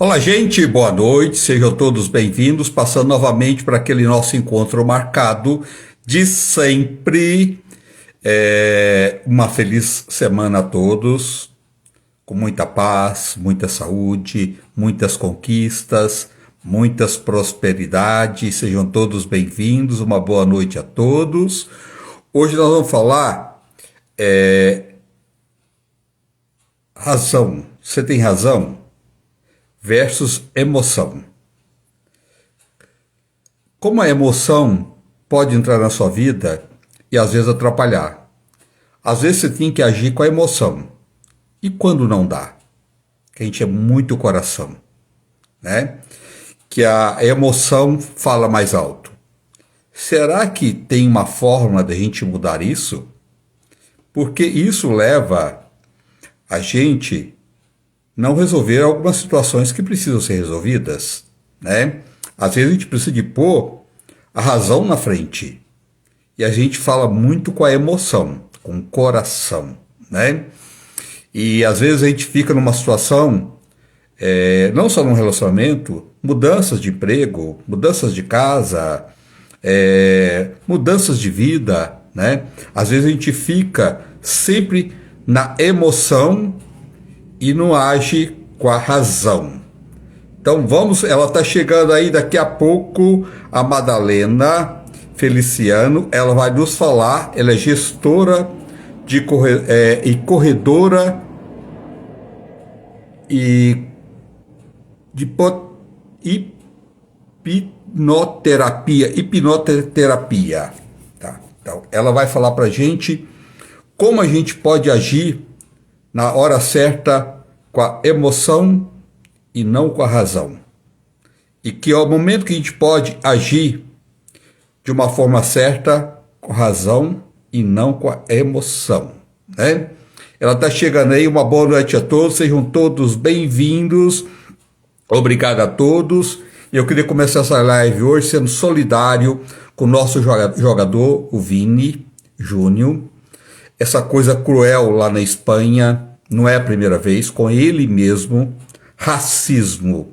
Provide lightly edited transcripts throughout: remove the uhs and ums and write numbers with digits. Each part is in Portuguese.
Olá, gente, boa noite, sejam todos bem-vindos. Passando novamente para aquele nosso encontro marcado de sempre. Uma feliz semana a todos, com muita paz, muita saúde, muitas conquistas, muitas prosperidades. Sejam todos bem-vindos, uma boa noite a todos. Hoje nós vamos falar razão. Você tem razão? Versus emoção. Como a emoção pode entrar na sua vida e às vezes atrapalhar. Às vezes você tem que agir com a emoção. E quando não dá? Que a gente é muito coração, né? Que a emoção fala mais alto. Será que tem uma forma da gente mudar isso? Porque isso leva a gente não resolver algumas situações que precisam ser resolvidas, né? Às vezes a gente precisa de pôr a razão na frente. E a gente fala muito com a emoção, com o coração, né? E às vezes a gente fica numa situação, não só num relacionamento, mudanças de emprego, mudanças de casa, mudanças de vida, né? Às vezes a gente fica sempre na emoção e não age com a razão. Então vamos, ela está chegando aí daqui a pouco, a Madalena Feliciano, ela vai nos falar, ela é gestora e corredora e de hipnoterapia, tá? Então ela vai falar para a gente como a gente pode agir na hora certa, com a emoção e não com a razão. E que é o momento que a gente pode agir de uma forma certa, com razão e não com a emoção, né? Ela está chegando aí, uma boa noite a todos, sejam todos bem-vindos, obrigado a todos. Eu queria começar essa live hoje sendo solidário com o nosso jogador, o Vini Júnior. Essa coisa cruel lá na Espanha, não é a primeira vez, com ele mesmo, racismo.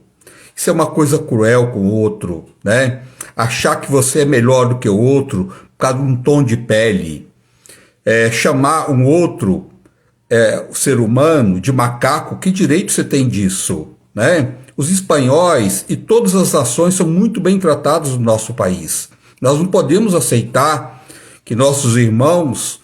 Isso é uma coisa cruel com o outro, né? Achar que você é melhor do que o outro por causa de um tom de pele. Chamar um outro ser humano de macaco, que direito você tem disso, né? Os espanhóis e todas as nações são muito bem tratados no nosso país. Nós não podemos aceitar que nossos irmãos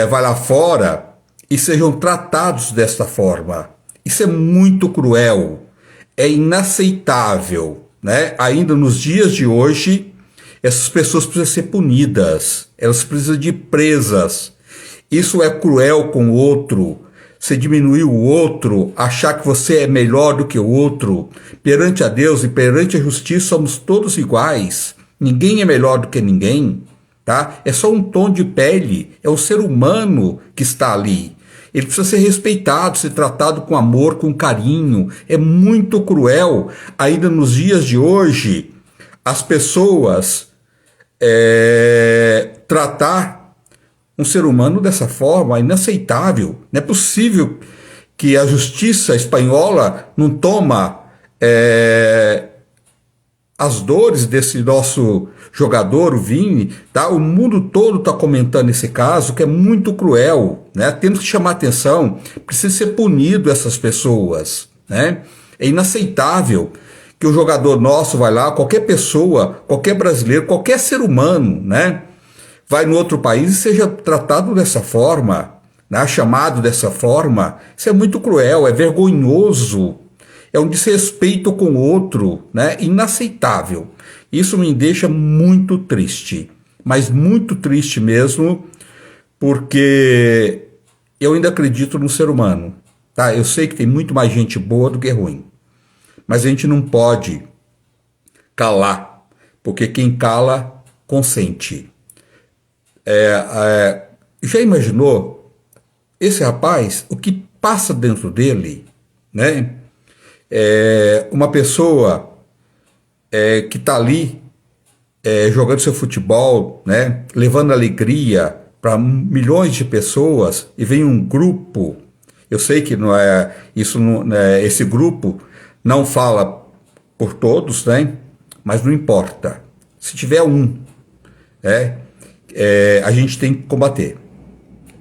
vai lá fora e sejam tratados desta forma. Isso é muito cruel, é inaceitável, né? Ainda nos dias de hoje, essas pessoas precisam ser punidas, elas precisam de presas. Isso é cruel com o outro, você diminuir o outro, achar que você é melhor do que o outro. Perante a Deus e perante a justiça somos todos iguais, ninguém é melhor do que ninguém. Tá? É só um tom de pele, é um ser humano que está ali. Ele precisa ser respeitado, ser tratado com amor, com carinho. É muito cruel, ainda nos dias de hoje, as pessoas tratar um ser humano dessa forma, é inaceitável. Não é possível que a justiça espanhola não toma as dores desse nosso jogador, o Vini, tá? O mundo todo está comentando esse caso, que é muito cruel, né? Temos que chamar atenção, precisa ser punido essas pessoas, né? É inaceitável que o jogador nosso vai lá, qualquer pessoa, qualquer brasileiro, qualquer ser humano, né? Vai no outro país e seja tratado dessa forma, né? Chamado dessa forma. Isso é muito cruel, é vergonhoso. É um desrespeito com o outro, né? Inaceitável. Isso me deixa muito triste, mas muito triste mesmo, porque eu ainda acredito no ser humano, tá? Eu sei que tem muito mais gente boa do que ruim, mas a gente não pode calar, porque quem cala consente. Já imaginou esse rapaz, o que passa dentro dele, né? Uma pessoa que está ali jogando seu futebol, né, levando alegria para milhões de pessoas, e vem um grupo, eu sei que não é isso, esse grupo não fala por todos, né? Mas não importa. Se tiver um, a gente tem que combater.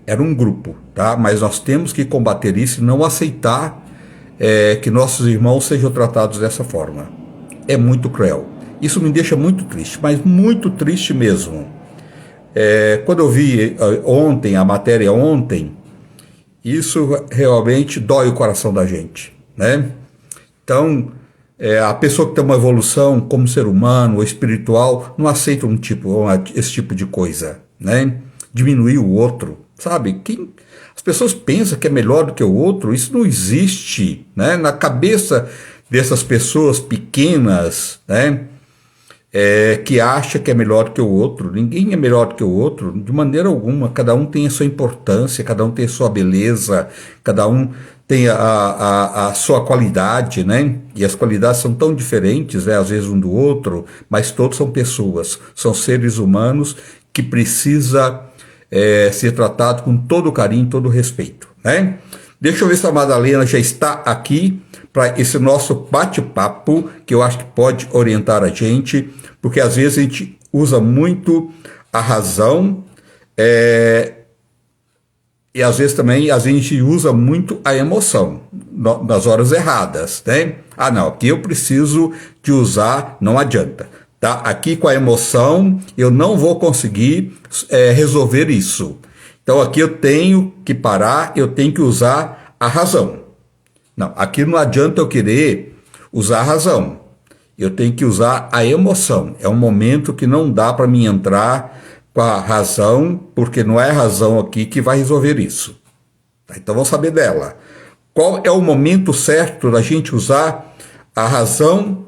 Era um grupo, tá? Mas nós temos que combater isso e não aceitar que nossos irmãos sejam tratados dessa forma. É muito cruel. Isso me deixa muito triste, mas muito triste mesmo. Quando eu vi ontem, a matéria ontem, isso realmente dói o coração da gente, né? Então, a pessoa que tem uma evolução como ser humano ou espiritual não aceita esse tipo de coisa, né? Diminuir o outro, sabe? As pessoas pensam que é melhor do que o outro, isso não existe, né? Na cabeça dessas pessoas pequenas, né? Que acha que é melhor do que o outro. Ninguém é melhor do que o outro, de maneira alguma. Cada um tem a sua importância, cada um tem a sua beleza, cada um tem a sua qualidade, né? E as qualidades são tão diferentes, né, às vezes um do outro, mas todos são pessoas, são seres humanos que precisa ser tratado com todo carinho, todo respeito, né? Deixa eu ver se a Madalena já está aqui para esse nosso bate-papo, que eu acho que pode orientar a gente, porque às vezes a gente usa muito a razão, e às vezes também a gente usa muito a emoção nas horas erradas, né? Ah, não, aqui eu preciso de usar, não adianta. Tá? Aqui com a emoção eu não vou conseguir resolver isso. Então aqui eu tenho que parar, eu tenho que usar a razão. Não, aqui não adianta eu querer usar a razão. Eu tenho que usar a emoção. É um momento que não dá para mim entrar com a razão, porque não é a razão aqui que vai resolver isso. Então vamos saber dela. Qual é o momento certo da gente usar a razão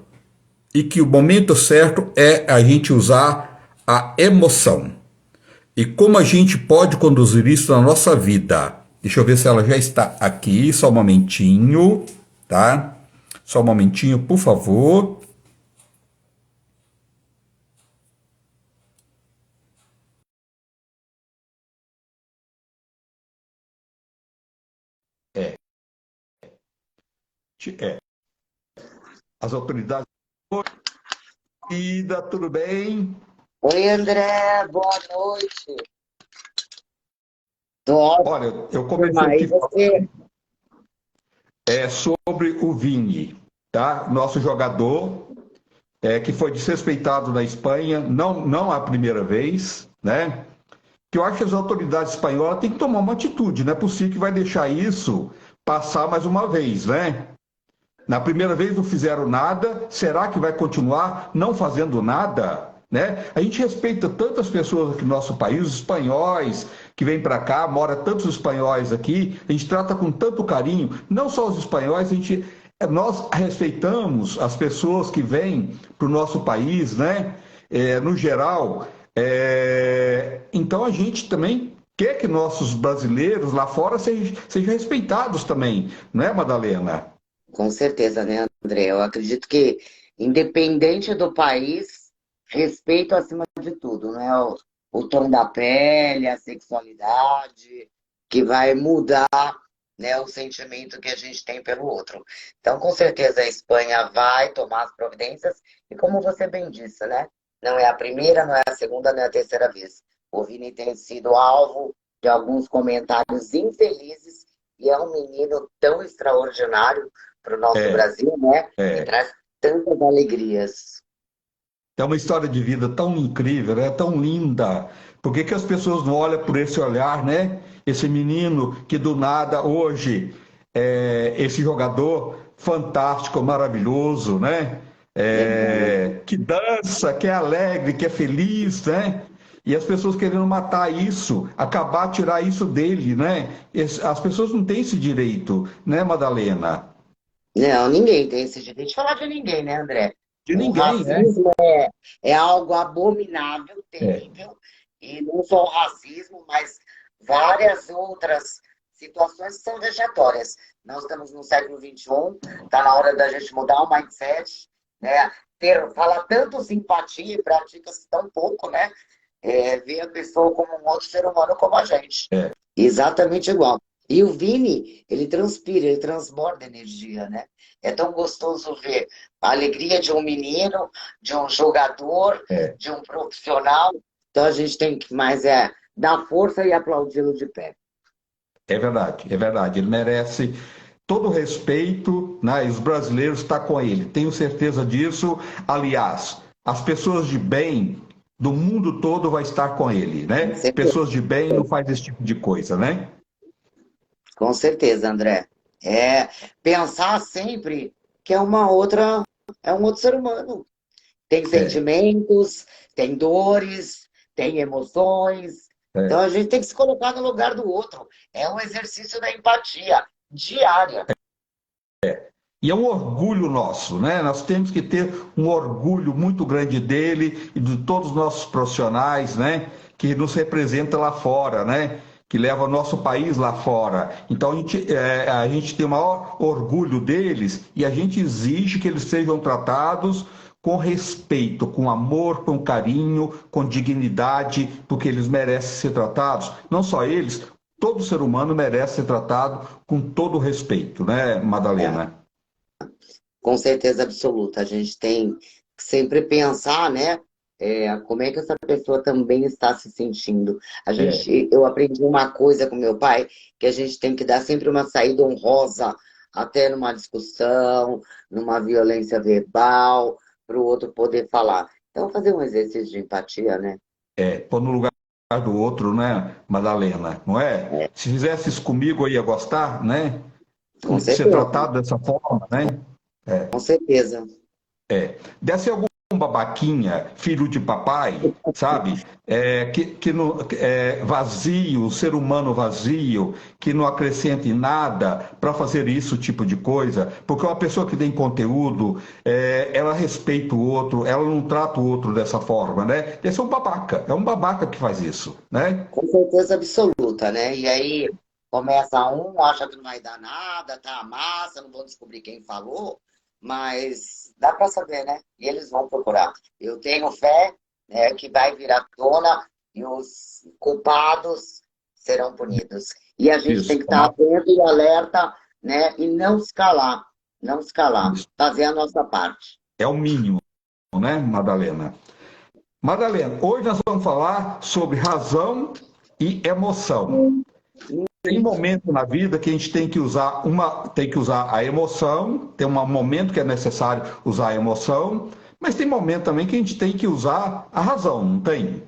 e que o momento certo é a gente usar a emoção? E como a gente pode conduzir isso na nossa vida? Deixa eu ver se ela já está aqui, só um momentinho, tá? Só um momentinho, por favor. É, é. As autoridades. Oi, Ida, tudo bem? Oi, André, boa noite. Tô ótima, Olha, eu comecei e aqui você? sobre o Vini, tá? Nosso jogador, que foi desrespeitado na Espanha, não a primeira vez, né? Que eu acho que as autoridades espanholas têm que tomar uma atitude, não é possível que vai deixar isso passar mais uma vez, né? Na primeira vez não fizeram nada, será que vai continuar não fazendo nada? Né? A gente respeita tantas pessoas aqui no nosso país, os espanhóis que vêm para cá, mora tantos espanhóis aqui, a gente trata com tanto carinho, não só os espanhóis, nós respeitamos as pessoas que vêm para o nosso país, né? No geral. Então a gente também quer que nossos brasileiros lá fora sejam respeitados também, não é, Madalena? Com certeza, né, André? Eu acredito que, independente do país, respeito acima de tudo, não é o tom da pele, a sexualidade, que vai mudar, né, o sentimento que a gente tem pelo outro. Então, com certeza, a Espanha vai tomar as providências, e como você bem disse, né? Não é a primeira, não é a segunda, não é a terceira vez. O Vini tem sido alvo de alguns comentários infelizes, e é um menino tão extraordinário para o nosso É, Brasil, né? E é. traz tantas alegrias. É uma história de vida tão incrível, né? Tão linda. Por que que as pessoas não olham por esse olhar, né? Esse menino que do nada hoje esse jogador fantástico, maravilhoso, né? Verdade. Que dança, que é alegre, que é feliz, né? E as pessoas querendo matar isso, acabar, tirar isso dele, né? As pessoas não têm esse direito, né, Madalena? Não, ninguém tem esse direito de falar de ninguém, né, André? De O ninguém, né? racismo é algo abominável, É, terrível, e não só o racismo, mas várias outras situações que são vexatórias. Nós estamos no século XXI, está na hora da gente mudar o mindset, né? Falar tanto simpatia e pratica-se tão pouco, né? Ver a pessoa como um outro ser humano como a gente. é. Exatamente igual. E o Vini, ele transpira, ele transborda energia, né? É tão gostoso ver a alegria de um menino, de um jogador, É, de um profissional. Então a gente tem que mais dar força e aplaudi-lo de pé. é verdade, é verdade. Ele merece todo o respeito, né? E os brasileiros estão com ele. Tenho certeza disso. Aliás, as pessoas de bem do mundo todo vai estar com ele, né? Pessoas de bem não faz esse tipo de coisa, né? Com certeza, André. É pensar sempre que é um outro ser humano. Tem É, sentimentos, tem dores, tem emoções. Então é. a gente tem que se colocar no lugar do outro. É um exercício da empatia diária. E é um orgulho nosso, né? Nós temos que ter um orgulho muito grande dele e de todos os nossos profissionais, né? Que nos representam lá fora, né? Que leva o nosso país lá fora. Então a gente tem o maior orgulho deles e a gente exige que eles sejam tratados com respeito, com amor, com carinho, com dignidade, porque eles merecem ser tratados. Não só eles, todo ser humano merece ser tratado com todo respeito, né, É, Madalena? com certeza absoluta. A gente tem que sempre pensar, né? Como é que essa pessoa também está se sentindo. É, Eu aprendi uma coisa com meu pai, que a gente tem que dar sempre uma saída honrosa, até numa discussão, numa violência verbal, para o outro poder falar. Então, fazer um exercício de empatia, né? pôr no lugar do outro, né, Madalena? Não é? É, Se fizesse isso comigo, eu ia gostar, né? com Ser certeza, tratado dessa forma, né? com certeza. Desse algum babaquinha, filho de papai, sabe? Vazio, ser humano vazio, que não acrescenta em nada para fazer isso tipo de coisa, porque uma pessoa que tem conteúdo, ela respeita o outro, ela não trata o outro dessa forma, né? Esse é um babaca que faz isso, né? Com certeza absoluta, né? E aí começa um, acha que não vai dar nada, tá massa, não vou descobrir quem falou, mas dá para saber, né? E eles vão procurar. Eu tenho fé, né, que vai vir à tona e os culpados serão punidos. E a gente tem Isso, que estar atento e alerta, né? E não se calar, não se calar, isso. fazer a nossa parte. É o mínimo, né, Madalena? Madalena, hoje nós vamos falar sobre razão e emoção. Tem momento na vida que a gente tem que usar a emoção, tem um momento que é necessário usar a emoção, mas tem momento também que a gente tem que usar a razão, não tem?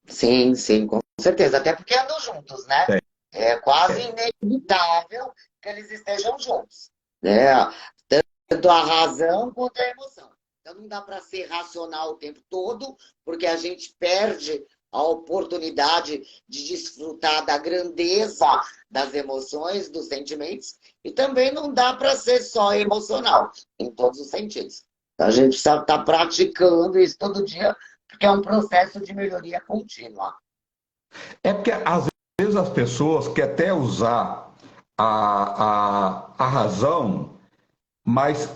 Sim, sim, com certeza. Até porque andam juntos, né? É, É quase é, inevitável que eles estejam juntos, né? Tanto a razão quanto a emoção. Então não dá para ser racional o tempo todo, porque a gente perde a oportunidade de desfrutar da grandeza das emoções, dos sentimentos, e também não dá para ser só emocional, em todos os sentidos. Então a gente precisa estar praticando isso todo dia, porque é um processo de melhoria contínua. é porque às vezes as pessoas querem até usar a razão, mas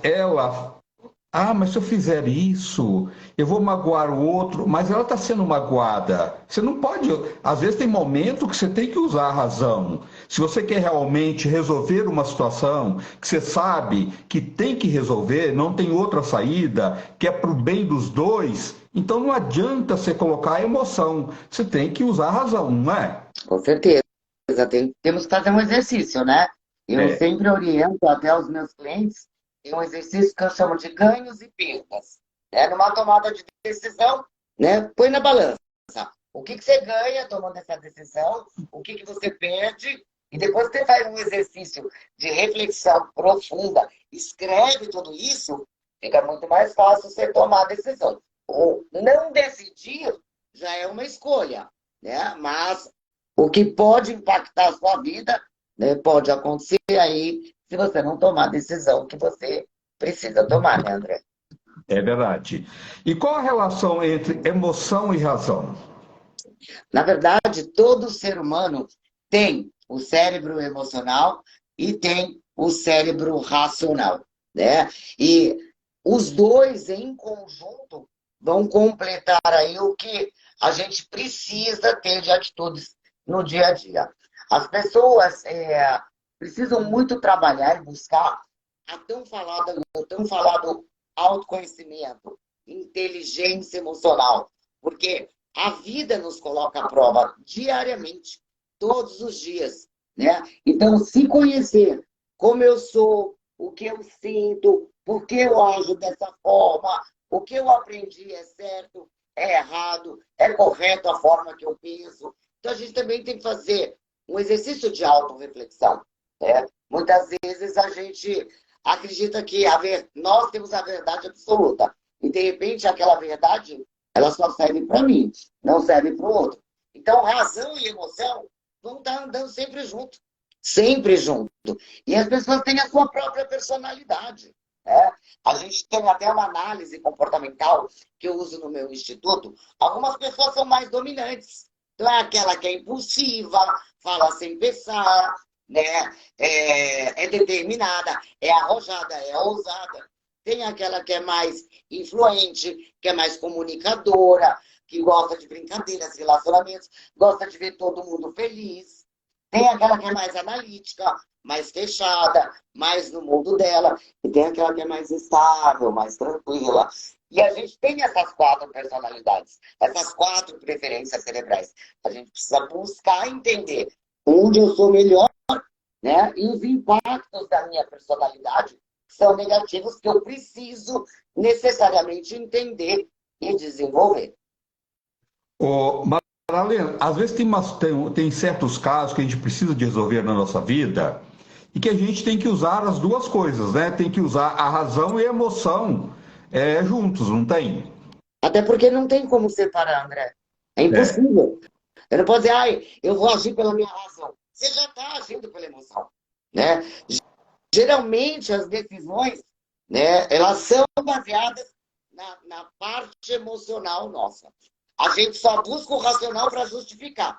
mas se eu fizer isso, eu vou magoar o outro, mas ela está sendo magoada. Você não pode. Às vezes tem momento que você tem que usar a razão. Se você quer realmente resolver uma situação que você sabe que tem que resolver, não tem outra saída, que é para o bem dos dois, então não adianta você colocar a emoção. Você tem que usar a razão, não é? Com certeza. Temos que fazer um exercício, né? Eu É, sempre oriento até os meus clientes, tem um exercício que eu chamo de ganhos e perdas. Numa tomada de decisão, né? Põe na balança. O que você ganha tomando essa decisão? O que você perde? E depois você faz um exercício de reflexão profunda, escreve tudo isso, fica muito mais fácil você tomar a decisão. Ou não decidir já é uma escolha, né? Mas o que pode impactar a sua vida, né, pode acontecer aí se você não tomar a decisão que você precisa tomar, né, André? é verdade. E qual a relação entre emoção e razão? Na verdade, todo ser humano tem o cérebro emocional e tem o cérebro racional, né? E os dois em conjunto vão completar aí o que a gente precisa ter de atitudes no dia a dia. As pessoas precisam muito trabalhar e buscar o tão falado autoconhecimento, inteligência emocional, porque a vida nos coloca à prova diariamente, todos os dias, né? Então, se conhecer como eu sou, o que eu sinto, por que eu ajo dessa forma, o que eu aprendi é certo, é errado, é correto a forma que eu penso. Então, a gente também tem que fazer um exercício de autorreflexão, né? Muitas vezes a gente acredita que nós temos a verdade absoluta. E, de repente, aquela verdade, ela só serve para mim, não serve para o outro. Então, razão e emoção vão estar andando sempre junto. Sempre junto. E as pessoas têm a sua própria personalidade. Né? A gente tem até uma análise comportamental que eu uso no meu instituto. Algumas pessoas são mais dominantes. Então, é aquela que é impulsiva, fala sem pensar, né? É determinada, é arrojada, é ousada. Tem aquela que é mais influente, que é mais comunicadora, que gosta de brincadeiras, relacionamentos, gosta de ver todo mundo feliz. Tem aquela que é mais analítica, mais fechada, mais no mundo dela. E tem aquela que é mais estável, mais tranquila. E a gente tem essas 4 personalidades, essas 4 preferências cerebrais. A gente precisa buscar entender onde eu sou melhor, né? E os impactos da minha personalidade são negativos que eu preciso necessariamente entender e desenvolver. Maralena, às vezes tem certos casos que a gente precisa de resolver na nossa vida e que a gente tem que usar as duas coisas, né? Tem que usar a razão e a emoção juntos, não tem? Até porque não tem como separar, André. É É, impossível. Eu não posso dizer, ai, eu vou agir pela minha razão. Você já está agindo pela emoção, né? Geralmente as decisões, né, elas são baseadas na parte emocional nossa. A gente só busca o racional para justificar.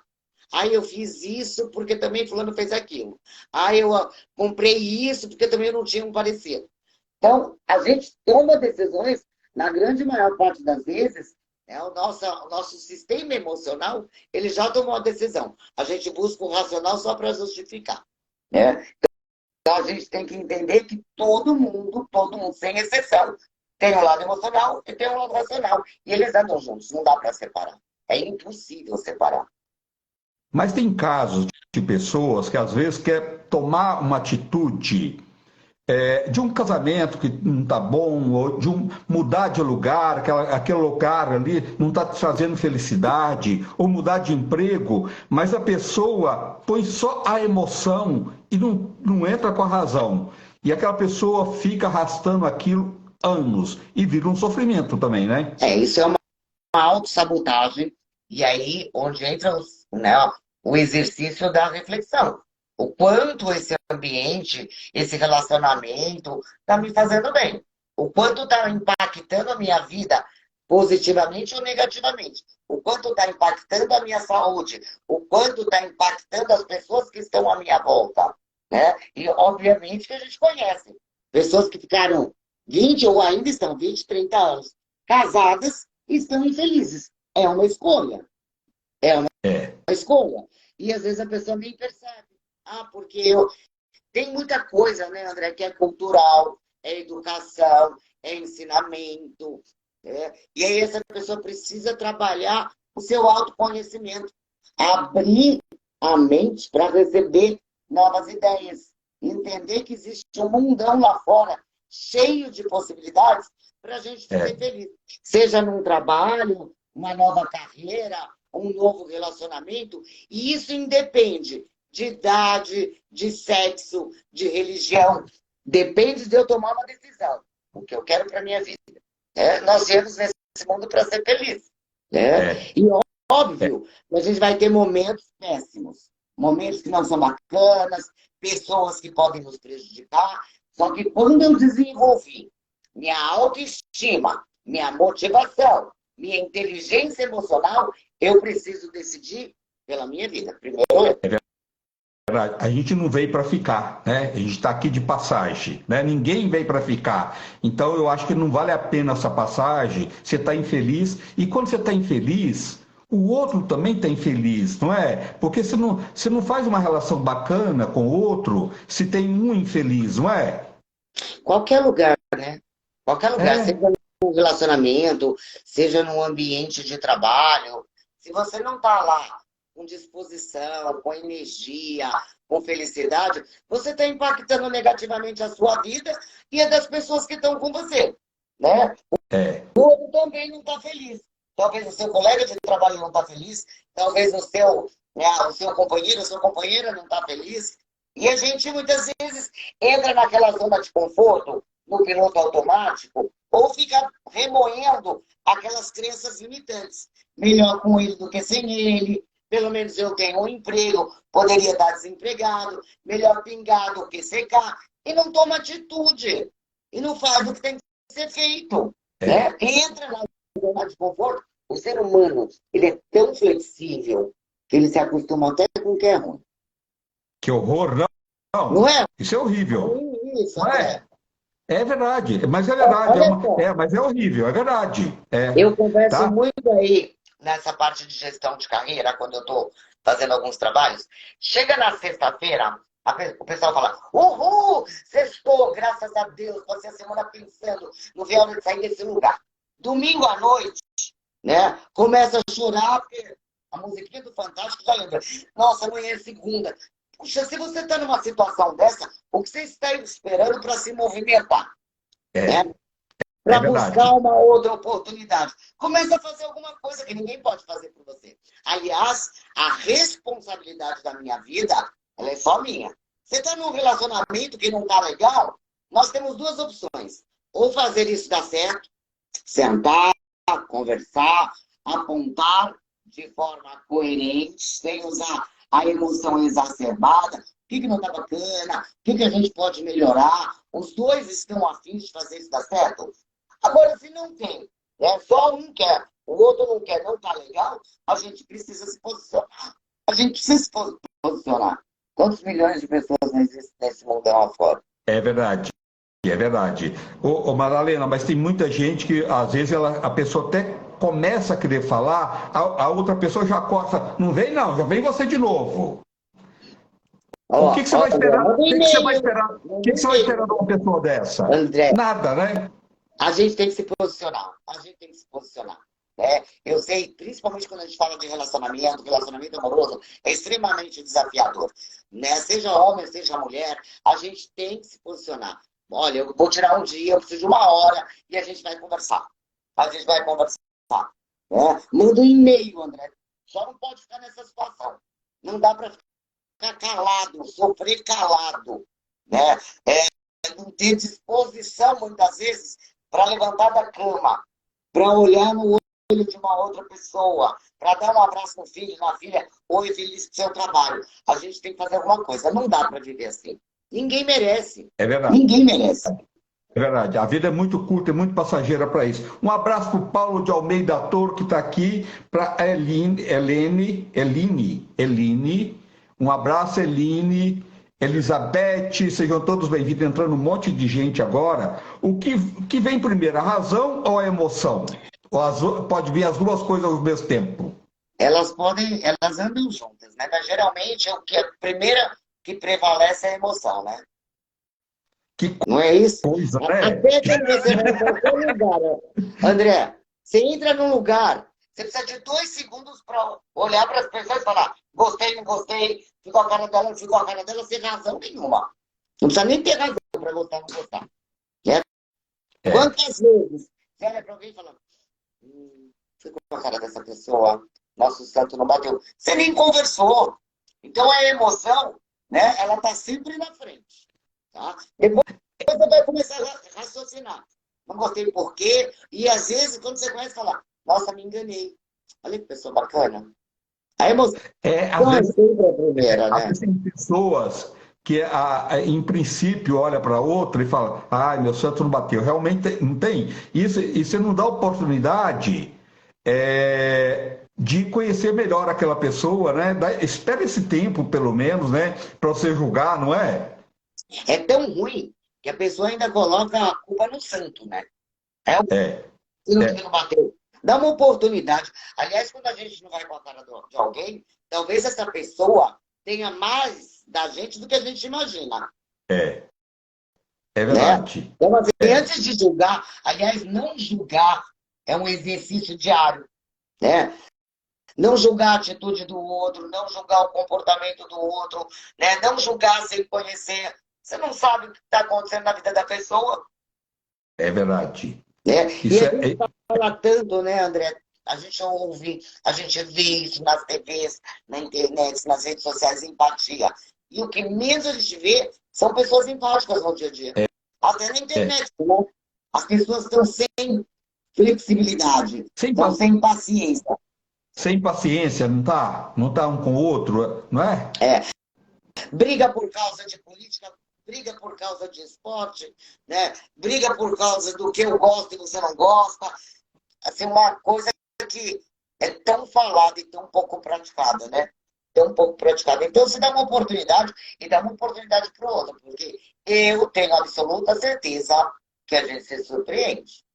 Aí eu fiz isso porque também fulano fez aquilo. Aí eu comprei isso porque também eu não tinha um parecido. Então, a gente toma decisões, na grande maior parte das vezes, né, o nosso sistema emocional, ele já tomou a decisão. A gente busca o racional só para justificar. Né? Então, a gente tem que entender que todo mundo, sem exceção, tem um lado emocional e tem um lado racional. E eles andam juntos, não dá para separar. É impossível separar. mas tem casos de pessoas que às vezes quer tomar uma atitude de um casamento que não está bom, ou de mudar de lugar, aquele lugar ali não está trazendo felicidade, ou mudar de emprego, mas a pessoa põe só a emoção e não entra com a razão. E aquela pessoa fica arrastando aquilo anos e vira um sofrimento também, né? Isso é uma autossabotagem, e aí onde entra né, o exercício da reflexão. O quanto esse ambiente, esse relacionamento está me fazendo bem. O quanto está impactando a minha vida positivamente ou negativamente. O quanto está impactando a minha saúde. O quanto está impactando as pessoas que estão à minha volta. Né? E, obviamente, que a gente conhece. Pessoas que ficaram 20 ou ainda estão 20, 30 anos casadas e estão infelizes. É uma escolha. É uma É, escolha. E às vezes a pessoa nem percebe. Porque tem muita coisa, né, André, que é cultural, é educação, é ensinamento. E aí essa pessoa precisa trabalhar o seu autoconhecimento, abrir a mente para receber novas ideias, entender que existe um mundão lá fora cheio de possibilidades para a gente ser é. feliz. Seja num trabalho, uma nova carreira, um novo relacionamento, e isso independe de idade, de sexo, de religião. Depende de eu tomar uma decisão. O que eu quero para minha vida. Nós viemos nesse mundo para ser feliz. É. E óbvio que a gente vai ter momentos péssimos, momentos que não são bacanas, pessoas que podem nos prejudicar. Só que quando eu desenvolvi minha autoestima, minha motivação, minha inteligência emocional, eu preciso decidir pela minha vida. Primeiro eu. A gente não veio para ficar, né? A gente está aqui de passagem, né? Ninguém veio para ficar. Então eu acho que não vale a pena essa passagem. Você está infeliz e quando você está infeliz, o outro também está infeliz, não é? Porque você não faz uma relação bacana com o outro se tem um infeliz, não é? Qualquer lugar, né? Qualquer lugar, seja É, num relacionamento, seja num ambiente de trabalho, se você não está lá com disposição, com energia, com felicidade, você está impactando negativamente a sua vida e a das pessoas que estão com você, né? é, O outro também não está feliz. Talvez o seu colega de trabalho não está feliz, talvez o seu companheiro, a sua companheira não está feliz. E a gente muitas vezes entra naquela zona de conforto, no piloto automático, ou fica remoendo aquelas crenças limitantes. Melhor com ele do que sem ele, pelo menos eu tenho um emprego, poderia estar desempregado, melhor pingar do que secar, e não toma atitude, e não faz o que tem que ser feito. é. Né? Entra na zona de conforto. O ser humano, ele é tão flexível que ele se acostuma até com o que é ruim. Que horror, não, Não não. é Isso é horrível, ruim isso, não André? é? É verdade, mas é verdade, Olha só, mas é horrível, é verdade. eu É, converso tá? muito aí nessa parte de gestão de carreira, quando eu estou fazendo alguns trabalhos. Chega na sexta-feira, o pessoal fala: Uhul, sextou, graças a Deus, passei a semana pensando, não vi a hora de sair desse lugar. Domingo à noite, né? Começa a chorar, porque a musiquinha do Fantástico já lembra. Nossa, amanhã é segunda. Puxa, se você está numa situação dessa, o que você está esperando para se movimentar? Né? É, é Para buscar verdade. uma outra oportunidade. Começa a fazer alguma coisa que ninguém pode fazer por você. Aliás, a responsabilidade da minha vida, ela é só minha. Você está num relacionamento que não está legal, nós temos duas opções. Ou fazer isso dar certo, sentar, conversar, apontar de forma coerente, sem usar a emoção exacerbada. O que não está bacana? O que a gente pode melhorar? Os dois estão afins de fazer isso dar certo? Agora, se não tem, né, só um quer, o outro não quer, não está legal, a gente precisa se posicionar. A gente precisa se posicionar. Quantos milhões de pessoas não existem nesse mundão afora? É verdade. É verdade. Madalena, mas tem muita gente que, às vezes, a pessoa até começa a querer falar, a outra pessoa já corta. Não vem, não, já vem você de novo. O que Ó, que você vai olha, esperar? O manda um que que você vai e-mail, esperar? O manda que um que você vai e-mail. esperar de uma pessoa dessa? André, Nada, né? a gente tem que se posicionar. A gente tem que se posicionar. Né? Eu sei, principalmente quando a gente fala de relacionamento, relacionamento amoroso, é extremamente desafiador. Né? Seja homem, seja mulher, a gente tem que se posicionar. Olha, eu vou tirar um dia, eu preciso de uma hora e a gente vai conversar. A gente vai conversar. Né? Manda um e-mail, André. Só não pode ficar nessa situação. Não dá para ficar calado, sofrer calado. Né? Não ter disposição, muitas vezes, para levantar da cama, para olhar no olho de uma outra pessoa, para dar um abraço no filho, na filha, oi, feliz com seu trabalho. A gente tem que fazer alguma coisa. Não dá para viver assim. Ninguém merece. É verdade. Ninguém merece. É verdade. A vida é muito curta, é muito passageira para isso. Um abraço para o Paulo de Almeida Toro, que está aqui, para a Eline. Um abraço, Eline. Elizabeth, sejam todos bem-vindos. Entrando um monte de gente agora. O que vem primeiro, a razão ou a emoção? Pode vir as duas coisas ao mesmo tempo. Elas andam juntas, né? Mas geralmente o que a primeira que prevalece é a emoção, né? Que Não é isso? coisa, né? Até quando você vai em qualquer lugar, André, você entra num lugar, você precisa de 2 segundos para olhar para as pessoas e falar: gostei, não gostei, ficou a cara dela, não ficou a cara dela, sem razão nenhuma. Não precisa nem ter razão para gostar ou não gostar. Né? É, Quantas vezes você olha para alguém e fala: ficou a cara dessa pessoa, nosso santo não bateu. Você nem conversou. Então a emoção, né, ela está sempre na frente. Tá? Depois você vai começar a raciocinar. Não gostei por quê. E às vezes, quando você começa a falar, nossa, me enganei. Olha que pessoa bacana. A emoção às é vezes, sempre a primeira, às né? vezes tem pessoas que, em princípio, olha para outra e fala: ai, meu santo não bateu. Realmente não tem. E você não dá oportunidade de conhecer melhor aquela pessoa, né? Espera esse tempo, pelo menos, né? Para você julgar, não é? É tão ruim que a pessoa ainda coloca a culpa no santo, né? É o É, santo que é. não bateu. Dá uma oportunidade. Aliás, quando a gente não vai com a cara de alguém, talvez essa pessoa tenha mais da gente do que a gente imagina, É, é né? verdade. Então, assim, É, antes de julgar, aliás, não julgar é um exercício diário, né? Não julgar a atitude do outro, não julgar o comportamento do outro, né? Não julgar sem conhecer. Você não sabe o que está acontecendo na vida da pessoa, é verdade. né? E Isso a é, gente fala tanto, né, André? A gente ouve, a gente vê isso nas TVs, na internet, nas redes sociais, empatia. E o que menos a gente vê são pessoas empáticas no dia a dia. Até na é, internet, né? As pessoas estão sem flexibilidade, sem, estão pa- sem paciência. sem paciência, não tá? Não tá um com o outro, não é? É, briga por causa de política, briga por causa de esporte, né? Briga por causa do que eu gosto e você não gosta. Assim, uma coisa que é tão falada e tão pouco praticada, né? Tão pouco praticada. Então, se dá uma oportunidade e dá uma oportunidade para o outro, porque eu tenho absoluta certeza que a gente se surpreende.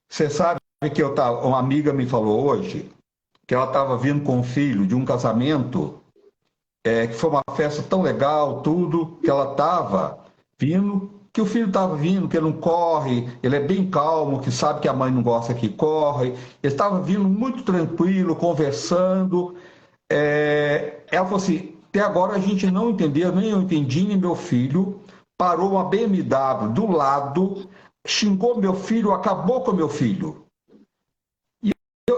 Você sabe que uma amiga me falou hoje que ela estava vindo com o filho de um casamento, que foi uma festa tão legal, tudo, que ela estava vindo, que o filho estava vindo, que ele não corre, ele é bem calmo, que sabe que a mãe não gosta que corre. Ele estava vindo muito tranquilo, conversando. Ela falou assim: até agora a gente não entendeu, nem eu entendi, nem meu filho. Parou uma BMW do lado, xingou meu filho, acabou com meu filho.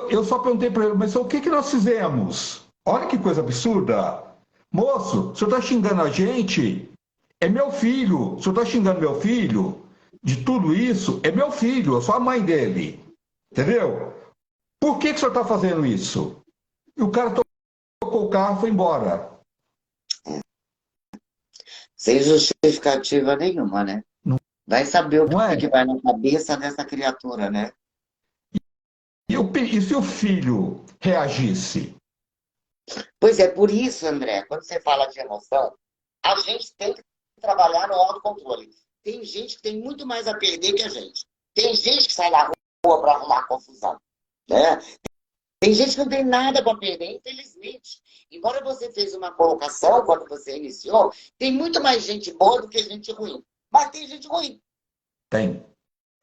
Eu só perguntei para ele, mas o que nós fizemos? Olha que coisa absurda. Moço, o senhor está xingando a gente? É meu filho. O senhor está xingando meu filho? De tudo isso, é meu filho, eu sou a mãe dele. Entendeu? Por que o senhor está fazendo isso? E o cara tocou o carro e foi embora. Sem justificativa nenhuma, né? Não, Vai saber o não que é? que vai na cabeça dessa criatura, né? E se o filho reagisse? Pois é, por isso, André, quando você fala de emoção, a gente tem que trabalhar no autocontrole. Tem gente que tem muito mais a perder que a gente. Tem gente que sai na rua para arrumar confusão, né? Tem gente que não tem nada para perder, infelizmente. Embora você fez uma colocação quando você iniciou, tem muito mais gente boa do que gente ruim. Mas tem gente ruim, Tem,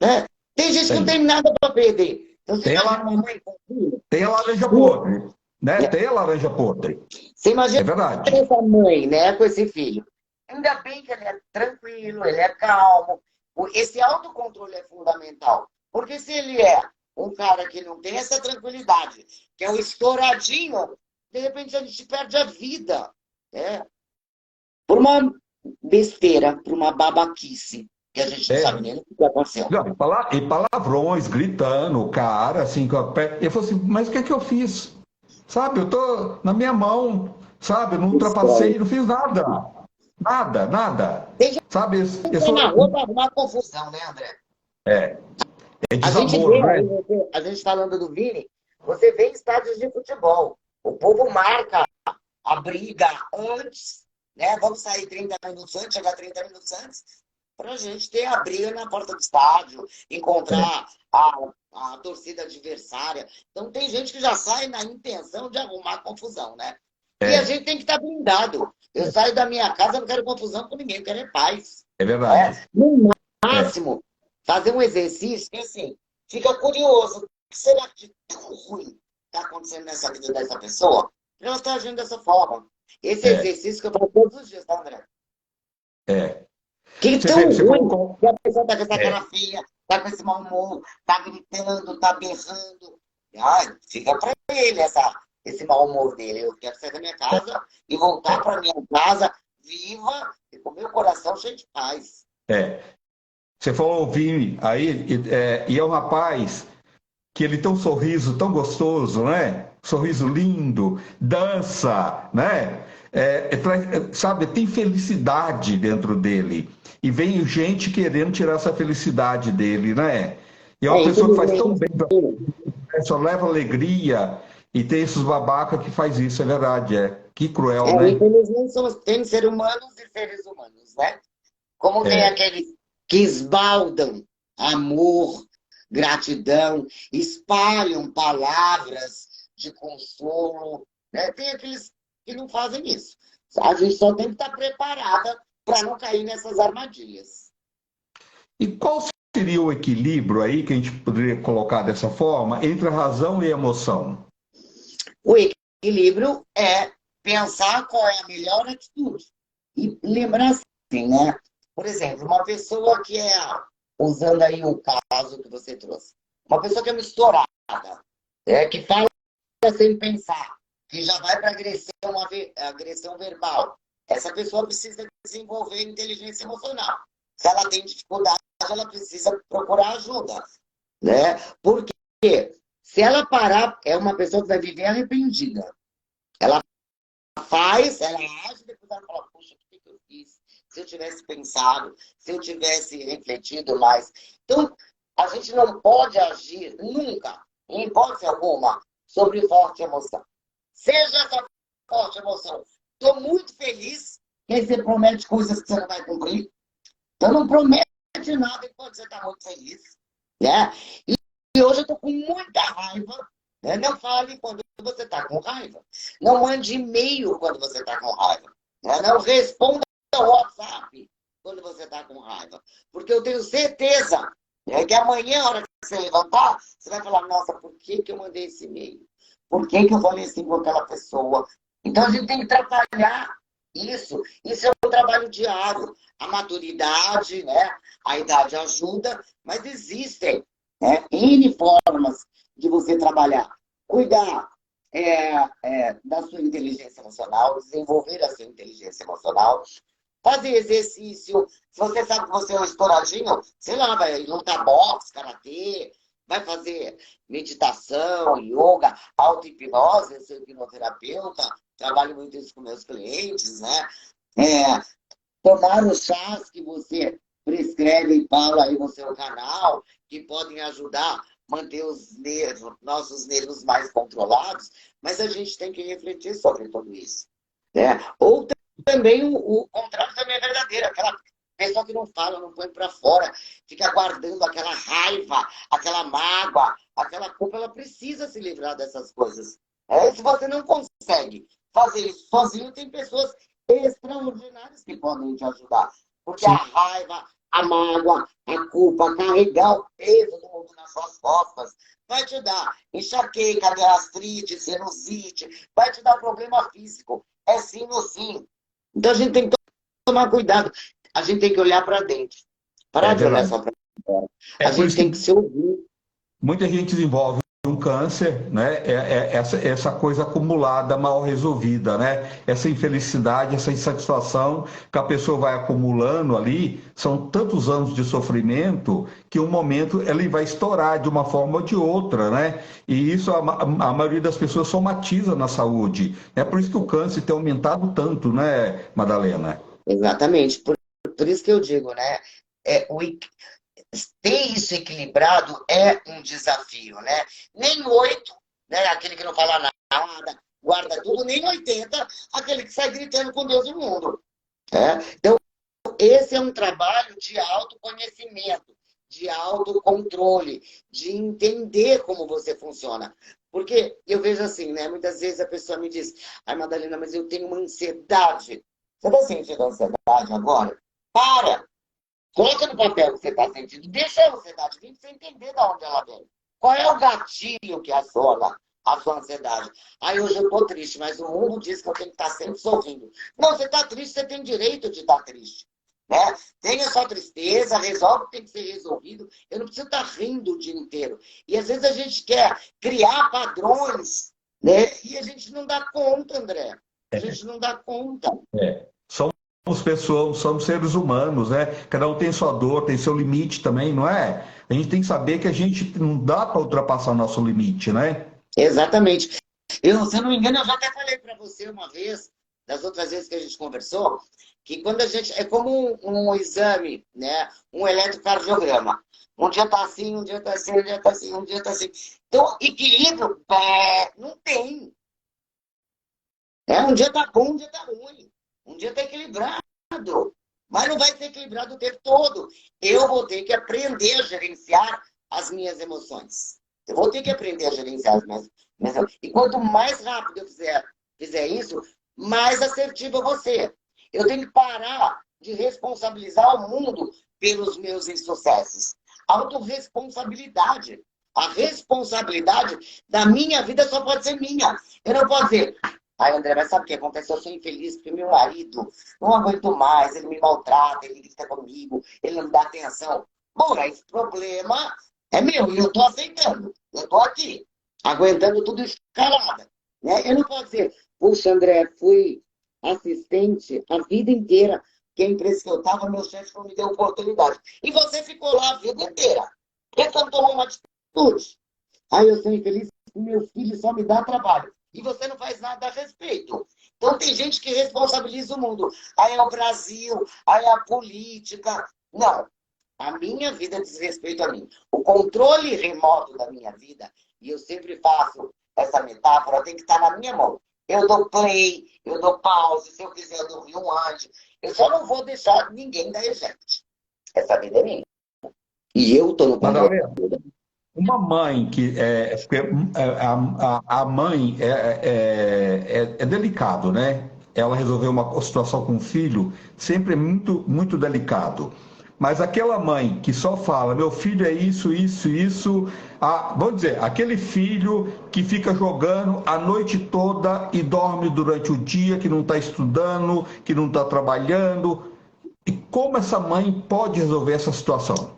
né? Tem gente que não tem. tem nada para perder. Então você Tem a, imagina uma la- mãe com filho, tem a laranja podre, né? Tem a laranja podre. você imagina É verdade. essa mãe, né, com esse filho. Ainda bem que ele é tranquilo, ele é calmo. Esse autocontrole é fundamental. Porque se ele é um cara que não tem essa tranquilidade, que é o estouradinho, de repente a gente perde a vida. Né? Por uma besteira, por uma babaquice, que a gente não sabe É. nem o que aconteceu. Não, e palavrões, gritando, o cara, assim, com a pé. Ele falou assim, mas o que é que eu fiz? Sabe, eu tô na minha mão, sabe, eu não ultrapassei, Estranho. não fiz nada. Nada, nada. Tem gente Sabe, que sai na rua para arrumar confusão, né, André? é A gente vê, desamor, né? a gente falando do Vini, você vê em estádios de futebol. O povo marca a briga antes, né? Vamos sair 30 minutos antes, chegar 30 minutos antes, para a gente ter a briga na porta do estádio, É, encontrar a torcida adversária. Então tem gente que já sai na intenção de arrumar confusão, né? E a é, gente tem que estar blindado. Eu saio da minha casa, não quero confusão com ninguém, eu quero é paz. é Né? verdade. No É, máximo, fazer um exercício que, assim, fica curioso. O que será que de tão ruim está acontecendo nessa vida dessa pessoa? Ela está agindo dessa forma. Esse é, exercício que eu faço todos os dias, tá, André? é. Que Você vê, tão você ruim colocou. que a pessoa está com essa É, cara feia, está com esse mau humor, está gritando, está berrando. Ai, fica para ele esse mau humor dele. Eu quero sair da minha casa e voltar para minha casa viva e com meu coração cheio de paz. é. Você falou o Vini aí, e é um rapaz que ele tem um sorriso tão gostoso, né? Sorriso lindo, dança, né? Sabe, tem felicidade dentro dele. E vem gente querendo tirar essa felicidade dele, né? E é uma pessoa que faz tão Infelizmente, bem, só leva alegria. E tem esses babaca que faz isso, é verdade, é. Que cruel, né? infelizmente tem seres humanos e seres humanos, né? Como tem É, aqueles que esbaldam amor, gratidão, espalham palavras de consolo, né? Tem aqueles que não fazem isso. A gente só tem que estar preparada para não cair nessas armadilhas. E qual seria o equilíbrio aí, que a gente poderia colocar dessa forma, entre a razão e a emoção? O equilíbrio é pensar qual é a melhor atitude. E lembrar assim, né? Por exemplo, uma pessoa que é, usando aí o caso que você trouxe, uma pessoa que é misturada, que fala sem pensar, que já vai para agressão verbal. Essa pessoa precisa desenvolver inteligência emocional. Se ela tem dificuldade, ela precisa procurar ajuda, né? Porque se ela parar, é uma pessoa que vai viver arrependida. Ela faz, ela age, depois ela fala, puxa, o que eu fiz? Se eu tivesse pensado, se eu tivesse refletido mais. Então, a gente não pode agir nunca, em hipótese alguma, sobre forte emoção. Seja essa forte emoção, estou muito feliz, que aí você promete coisas que você não vai cumprir. Então, não promete nada enquanto você está muito feliz. Né? E hoje eu estou com muita raiva. Né? Não fale quando você está com raiva. Não mande e-mail quando você está com raiva. Né? Não responda ao WhatsApp quando você está com raiva. Porque eu tenho certeza, né, que amanhã, a hora que você levantar, você vai falar, nossa, por que eu mandei esse e-mail? Por que eu falei assim com aquela pessoa? Então a gente tem que trabalhar isso. Isso é um trabalho diário. A maturidade, né? A idade ajuda, mas existem, né, N formas de você trabalhar. Cuidar da sua inteligência emocional, desenvolver a sua inteligência emocional, fazer exercício. Se você sabe que você é um estouradinho, sei lá, vai lutar boxe, karatê, vai fazer meditação, yoga, auto-hipnose, eu sou hipnoterapeuta, trabalho muito isso com meus clientes, né? Tomar os chás que você prescreve e fala aí no seu canal, que podem ajudar a manter os nervos, nossos nervos mais controlados, mas a gente tem que refletir sobre tudo isso. Né? Ou também o contrário também é verdadeiro, aquela pessoa que não fala, não põe para fora, fica guardando aquela raiva, aquela mágoa, aquela culpa, ela precisa se livrar dessas coisas. Se você não consegue fazer isso sozinho, tem pessoas extraordinárias que podem te ajudar. Porque a raiva, a mágoa, a culpa, carregar o peso do mundo nas suas costas, vai te dar enxaqueca, gastrite, sinusite, vai te dar problema físico. É sim ou sim. Então a gente tem que tomar cuidado. A gente tem que olhar para dentro. Parar de olhar só para fora. A Por gente isso que tem que se ouvir. muita gente desenvolve um câncer, né? Essa coisa acumulada, mal resolvida, né? Essa infelicidade, essa insatisfação que a pessoa vai acumulando ali, são tantos anos de sofrimento que um momento ele vai estourar de uma forma ou de outra, né? E isso a maioria das pessoas somatiza na saúde. É por isso que o câncer tem aumentado tanto, né, Madalena? Exatamente. Por isso que eu digo, né? Ter isso equilibrado é um desafio, né? Nem 8, né? Aquele que não fala nada, guarda tudo, nem 80, aquele que sai gritando com Deus e o mundo. Né? Então, esse é um trabalho de autoconhecimento, de autocontrole, de entender como você funciona. Porque eu vejo assim, né? Muitas vezes a pessoa me diz, ai, Madalena, mas eu tenho uma ansiedade. Você está sentindo ansiedade agora? Para! Coloca no papel o que você está sentindo. Deixa a ansiedade vir para você entender de onde ela vem. Qual é o gatilho que assola a sua ansiedade? Aí hoje eu estou triste, mas o mundo diz que eu tenho que estar sempre sorrindo. Não, você está triste, você tem direito de estar triste. Né? Tenha sua tristeza, resolve o que tem que ser resolvido. Eu não preciso estar rindo o dia inteiro. E às vezes a gente quer criar padrões, né? E a gente não dá conta, André. A gente não dá conta. Somos pessoas, somos seres humanos, né? Cada um tem sua dor, tem seu limite também, não é? A gente tem que saber que a gente não dá para ultrapassar o nosso limite, né? Exatamente. Se eu não me engano, eu já até falei para você uma vez, das outras vezes que a gente conversou, que quando a gente. É como um exame, né? Um eletrocardiograma. Um dia está assim, um dia está assim, um dia está assim, um dia está assim. Então, equilíbrio, não tem. Um dia está bom, um dia está ruim. Um dia está equilibrado. Mas não vai ser equilibrado o tempo todo. Eu vou ter que aprender a gerenciar as minhas emoções. Eu vou ter que aprender a gerenciar as minhas emoções. E quanto mais rápido eu fizer isso, mais assertivo eu vou ser. Eu tenho que parar de responsabilizar o mundo pelos meus insucessos. Autorresponsabilidade. A responsabilidade da minha vida só pode ser minha. Eu não posso dizer, ai, André, mas sabe o que aconteceu? Eu sou infeliz porque meu marido não aguento mais, ele me maltrata, ele grita comigo, ele não me dá atenção. Bom, esse problema é meu e eu estou aceitando. Eu estou aqui, aguentando tudo isso calada. Né? Eu não posso dizer, puxa, André, fui assistente a vida inteira, que a empresa que eu estava, meu chefe não me deu oportunidade. E você ficou lá a vida inteira. Por que você não tomou uma atitude? Ai, eu sou infeliz porque meu filho só me dá trabalho. E você não faz nada a respeito. Então tem gente que responsabiliza o mundo. Aí é o Brasil, aí é a política. Não. A minha vida diz respeito a mim. O controle remoto da minha vida, e eu sempre faço essa metáfora, tem que estar na minha mão. Eu dou play, eu dou pause, se eu quiser eu dou rewind. Eu só não vou deixar ninguém dar eject. Essa vida é minha. E eu estou no controle. Madalena, uma mãe que a mãe é delicado, né? Ela resolver uma situação com o filho sempre é muito delicado. Mas aquela mãe que só fala, meu filho é isso, isso, isso, vamos dizer, aquele filho que fica jogando a noite toda e dorme durante o dia, que não está estudando, que não está trabalhando. E como essa mãe pode resolver essa situação?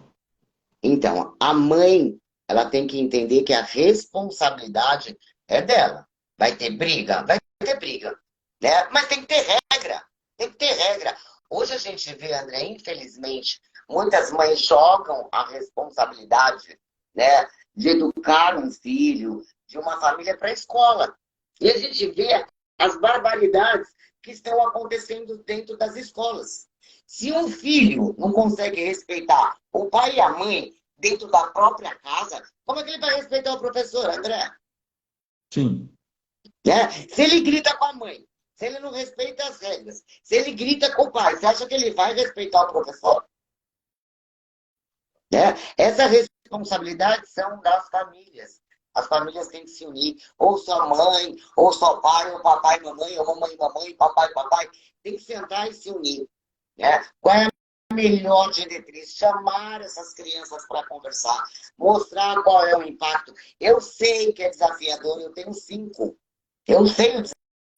Então, a mãe, ela tem que entender que a responsabilidade é dela. Vai ter briga? Vai ter briga. Né? Mas tem que ter regra. Tem que ter regra. Hoje a gente vê, André, infelizmente, muitas mães jogam a responsabilidade, né, de educar um filho, de uma família para a escola. E a gente vê as barbaridades que estão acontecendo dentro das escolas. Se um filho não consegue respeitar o pai e a mãe dentro da própria casa, como é que ele vai respeitar o professor, André? Sim. Né? Se ele grita com a mãe, se ele não respeita as regras, se ele grita com o pai, você acha que ele vai respeitar o professor? Né? Essa responsabilidade são das famílias. As famílias têm que se unir, ou só mãe, ou só pai, ou papai e mamãe, ou mamãe e mamãe, papai e papai. Tem que sentar e se unir. Né? Qual é a melhor diretriz? Chamar essas crianças para conversar, mostrar qual é o impacto. Eu sei que é desafiador, eu tenho 5. Eu sei o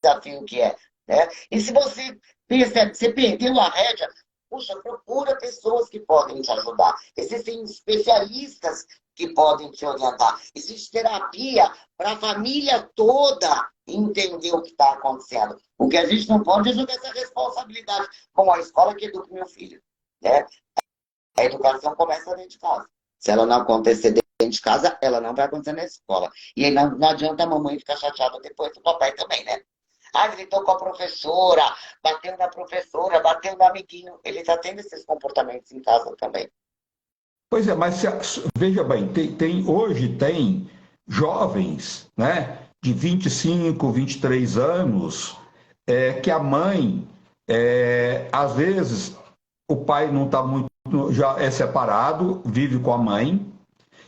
desafio que é. Né? E se você percebe, você perdeu a rédea, puxa, procura pessoas que podem te ajudar. Existem especialistas que podem te orientar. Existe terapia para a família toda entender o que está acontecendo. O que a gente não pode é jogar essa responsabilidade com a escola que educa meu filho. Né? A educação começa dentro de casa. Se ela não acontecer dentro de casa, ela não vai acontecer na escola. E aí não adianta a mamãe ficar chateada depois do papai também, né? Ah, gritou com a professora, bateu na professora, bateu no amiguinho. Ele está tendo esses comportamentos em casa também. Pois é, mas veja bem, hoje tem jovens, né, de 25, 23 anos, que a mãe, às vezes, o pai não está muito, já é separado, vive com a mãe,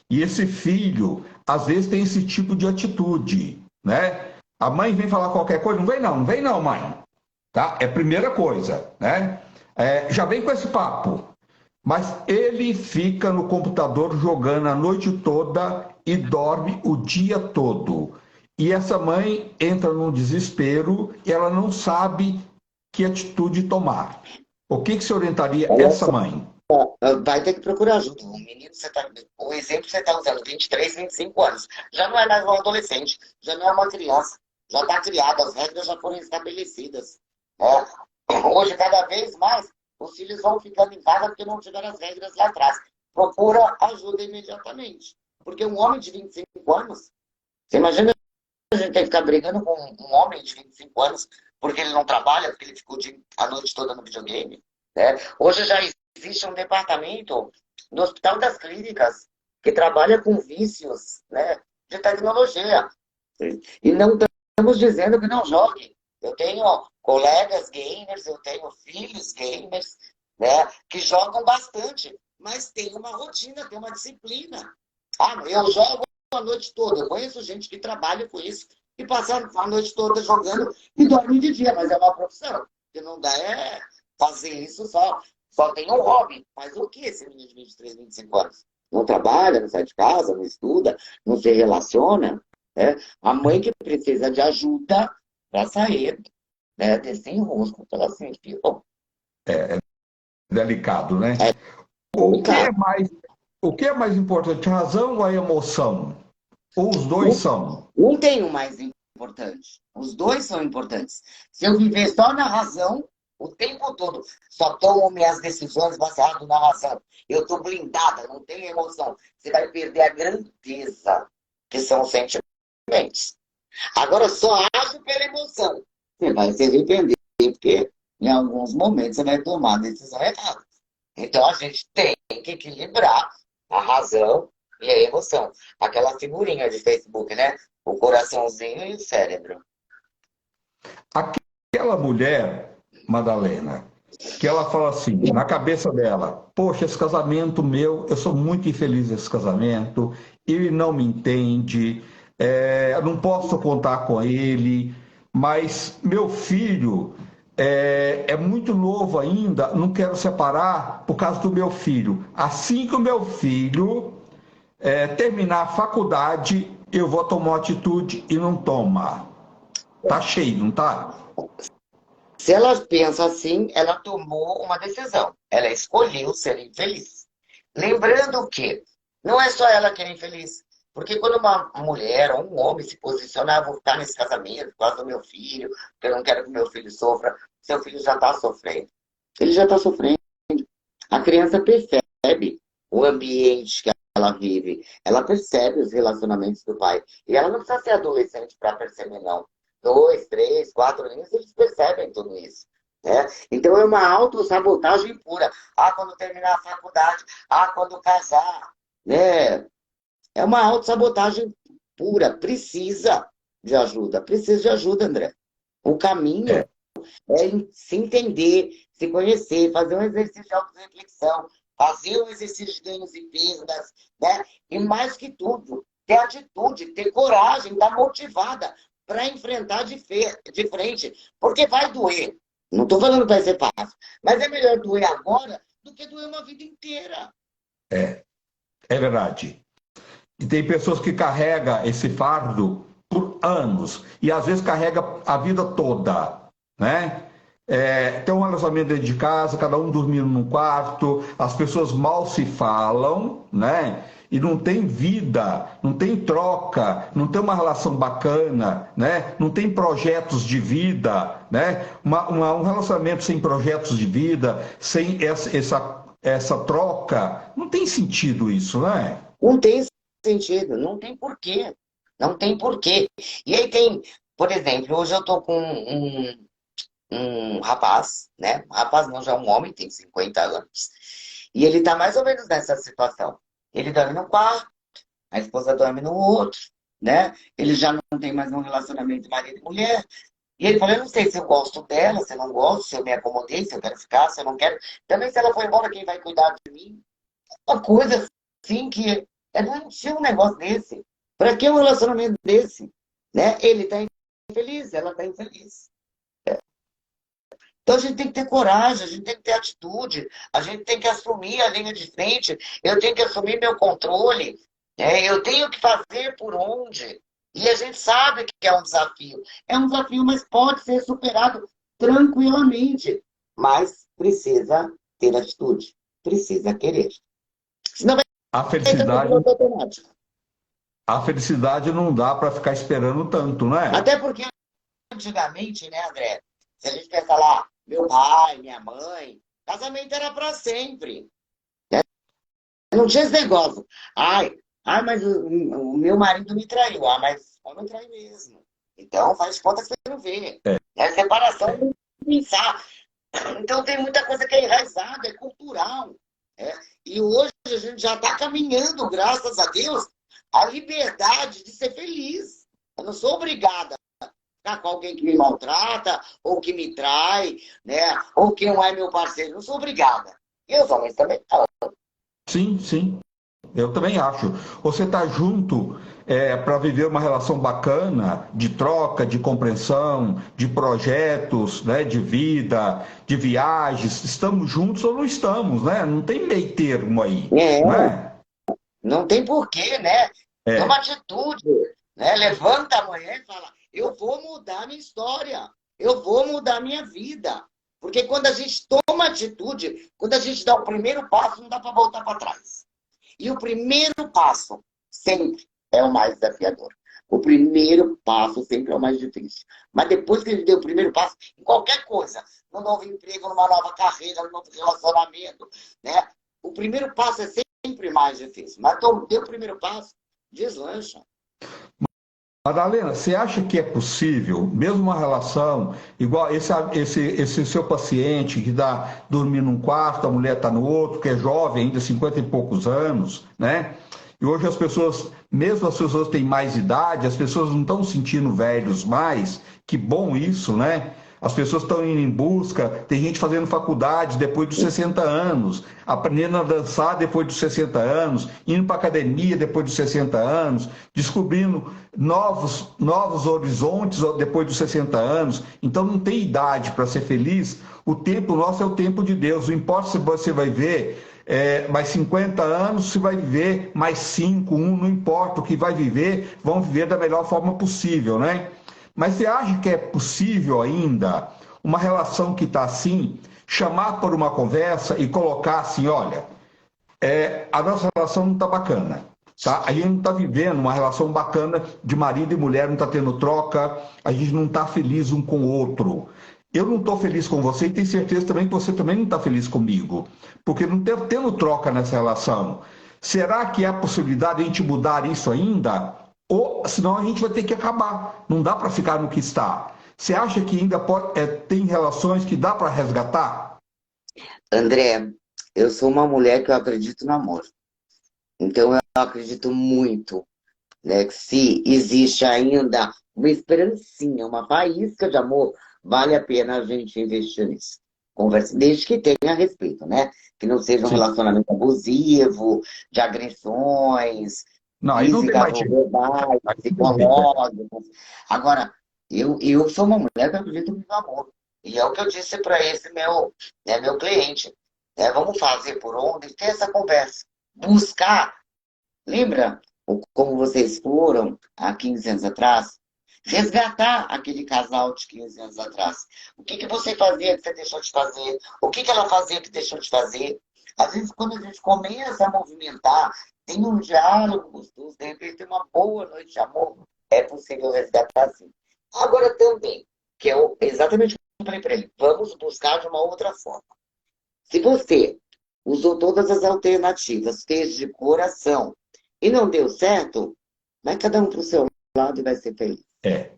e esse filho, às vezes, tem esse tipo de atitude, né? A mãe vem falar qualquer coisa, não vem não, mãe. Tá? É a primeira coisa, né? Já vem com esse papo. Mas ele fica no computador jogando a noite toda e dorme o dia todo. E essa mãe entra num desespero e ela não sabe que atitude tomar. O que você orientaria Olha essa só, mãe? vai ter que procurar ajuda. O menino, o exemplo que você está usando, 23, 25 anos, já não é mais um adolescente, já não é uma criança, já está criado, as regras já foram estabelecidas. Hoje, cada vez mais, os filhos vão ficando em casa porque não tiveram as regras lá atrás. Procura ajuda imediatamente. Porque um homem de 25 anos, você imagina a gente tem que ficar brigando com um homem de 25 anos porque ele não trabalha, porque ele ficou a noite toda no videogame. Né? Hoje já existe um departamento no Hospital das Clínicas que trabalha com vícios, né, de tecnologia. E não estamos dizendo que não jogue. Eu tenho colegas gamers, eu tenho filhos gamers, né, que jogam bastante, mas tem uma rotina, tem uma disciplina. Ah, eu jogo a noite toda. Eu conheço gente que trabalha com isso e passa a noite toda jogando e dorme de dia, mas é uma profissão. O que não dá é fazer isso só tem um hobby. Mas o que esse menino de 23, 25 anos? Não trabalha, não sai de casa, não estuda, não se relaciona. Né? A mãe que precisa de ajuda para sair, né, desse enrosco que ela se enfiou. Delicado, né? É O que é complicado. mais, o que é mais importante, a razão ou a emoção? Ou os dois Um, são? um tem o mais importante. Os dois são importantes. Se eu viver só na razão, o tempo todo, só tomo minhas decisões baseadas na razão. Eu estou blindada, não tenho emoção. Você vai perder a grandeza que são os sentimentos. Agora, só ajo pela emoção. Você vai se arrepender, porque em alguns momentos você vai tomar a decisão errada. Então, a gente tem que equilibrar a razão e a emoção. Aquela figurinha de Facebook, né? O coraçãozinho e o cérebro. Aquela mulher, Madalena, que ela fala assim, na cabeça dela, poxa, esse casamento meu, eu sou muito infeliz nesse casamento, ele não me entende, eu não posso contar com ele, mas meu filho é muito novo ainda, não quero separar por causa do meu filho. Assim que o meu filho terminar a faculdade, eu vou tomar uma atitude e não toma. Tá cheio, não tá? Se ela pensa assim, ela tomou uma decisão. Ela escolheu ser infeliz. Lembrando que não é só ela que é infeliz. Porque quando uma mulher ou um homem se posiciona, vou ficar nesse casamento por causa do meu filho, porque eu não quero que meu filho sofra, seu filho já está sofrendo. Ele já está sofrendo. A criança percebe o ambiente que ela vive, ela percebe os relacionamentos do pai. E ela não precisa ser adolescente para perceber, não. 2, 3, 4 anos, eles percebem tudo isso. Né? Então é uma autossabotagem pura. Ah, quando terminar a faculdade, ah, quando casar. Né? É uma autossabotagem pura. Precisa de ajuda, André. O caminho é se entender, se conhecer, fazer um exercício de autorreflexão, fazer um exercício de ganhos e perdas, né? E mais que tudo, ter atitude, ter coragem, estar motivada para enfrentar de frente, porque vai doer. Não estou falando que vai ser fácil, mas é melhor doer agora do que doer uma vida inteira. É verdade. E tem pessoas que carregam esse fardo por anos e às vezes carrega a vida toda, né? Tem um relacionamento dentro de casa, cada um dormindo num quarto, as pessoas mal se falam, né? E não tem vida, não tem troca, não tem uma relação bacana, né? Não tem projetos de vida, né? Um relacionamento sem projetos de vida, sem essa troca, não tem sentido isso, né? Não tem sentido, não tem porquê. Não tem porquê. E aí tem, por exemplo, hoje eu estou com um rapaz, né? Um rapaz não, já é um homem, tem 50 anos. E ele está mais ou menos nessa situação. Ele dorme no quarto, a esposa dorme no outro, né? Ele já não tem mais um relacionamento marido e mulher. E ele falou, eu não sei se eu gosto dela, se eu não gosto, se eu me acomodei, se eu quero ficar, se eu não quero. Também se ela for embora, quem vai cuidar de mim? Uma coisa assim que é doentio um negócio desse. Para que um relacionamento desse? Né? Ele está infeliz, ela está infeliz. Então a gente tem que ter coragem, a gente tem que ter atitude, a gente tem que assumir a linha de frente, eu tenho que assumir meu controle, eu tenho que fazer por onde. E a gente sabe que é um desafio. É um desafio, mas pode ser superado tranquilamente. Mas precisa ter atitude, precisa querer. Senão vai A entrar no felicidade, piloto automático. a felicidade não dá para ficar esperando tanto, né? Até porque antigamente, né, André? Se a gente pensar lá, meu pai, minha mãe, casamento era para sempre. Não tinha esse negócio. Ai, mas o meu marido me traiu. Ah, mas eu não trai mesmo. Então faz conta que você não vê. É separação não pensar. Então tem muita coisa que é enraizada, é cultural. Né? E hoje a gente já está caminhando, graças a Deus, a liberdade de ser feliz. Eu não sou obrigada a ficar com alguém que me maltrata, ou que me trai, né? Ou que não é meu parceiro. Não sou obrigada. E os homens também não. Sim, sim. Eu também acho. Você está junto para viver uma relação bacana, de troca, de compreensão, de projetos, né, de vida, de viagens. Estamos juntos ou não estamos, né? Não tem meio termo aí, É, não é? não tem porquê, né? Toma É. atitude, né? Levanta amanhã e fala, eu vou mudar minha história, eu vou mudar minha vida. Porque quando a gente toma atitude, quando a gente dá o primeiro passo, não dá para voltar para trás. E o primeiro passo sempre é o mais desafiador. O primeiro passo sempre é o mais difícil. Mas depois que a gente deu o primeiro passo, em qualquer coisa, num novo emprego, numa nova carreira, num novo relacionamento, né? O primeiro passo é sempre mais difícil. Mas então, deu o primeiro passo, deslancha. Madalena, você acha que é possível, mesmo uma relação, igual esse seu paciente que está dormindo num quarto, a mulher está no outro, que é jovem, ainda 50 e poucos anos, né? E hoje as pessoas, mesmo as pessoas têm mais idade, as pessoas não estão se sentindo velhos mais, que bom isso, né? As pessoas estão indo em busca, tem gente fazendo faculdade depois dos 60 anos, aprendendo a dançar depois dos 60 anos, indo para academia depois dos 60 anos, descobrindo novos horizontes depois dos 60 anos. Então não tem idade para ser feliz. O tempo nosso é o tempo de Deus. Não importa se você vai ver mais 50 anos, se vai viver mais 5, 1, não importa o que vai viver, vão viver da melhor forma possível, né? Mas você acha que é possível ainda uma relação que está assim, chamar por uma conversa e colocar assim, olha, a nossa relação não está bacana, tá? A gente não está vivendo uma relação bacana de marido e mulher, não está tendo troca, a gente não está feliz um com o outro. Eu não estou feliz com você e tenho certeza também que você também não está feliz comigo, porque não está tendo troca nessa relação. Será que há possibilidade de a gente mudar isso ainda? Ou senão a gente vai ter que acabar. Não dá para ficar no que está. Você acha que ainda tem relações que dá para resgatar? André, eu sou uma mulher que eu acredito no amor. Então eu acredito muito, né, que se existe ainda uma esperancinha, uma faísca de amor, vale a pena a gente investir nisso. Conversa, desde que tenha respeito, né? Que não seja um Sim. relacionamento abusivo, de agressões Não, aí não tem físicas mais ou jeito. verbais, Aí não tem jeito. psicológicas. Agora, eu sou uma mulher que acredita muito no amor. E é o que eu disse para esse meu cliente. Vamos fazer por onde? Ter essa conversa. Buscar. Lembra como vocês foram há 15 anos atrás? Resgatar aquele casal de 15 anos atrás. O que você fazia que você deixou de fazer? O que ela fazia que deixou de fazer? Às vezes, quando a gente começa a movimentar, tem um diálogo gostoso, de repente tem uma boa noite de amor, é possível resgatar sim. Agora também, que é exatamente o que eu falei para ele, vamos buscar de uma outra forma. Se você usou todas as alternativas, fez de coração e não deu certo, vai cada um para o seu lado e vai ser feliz. É.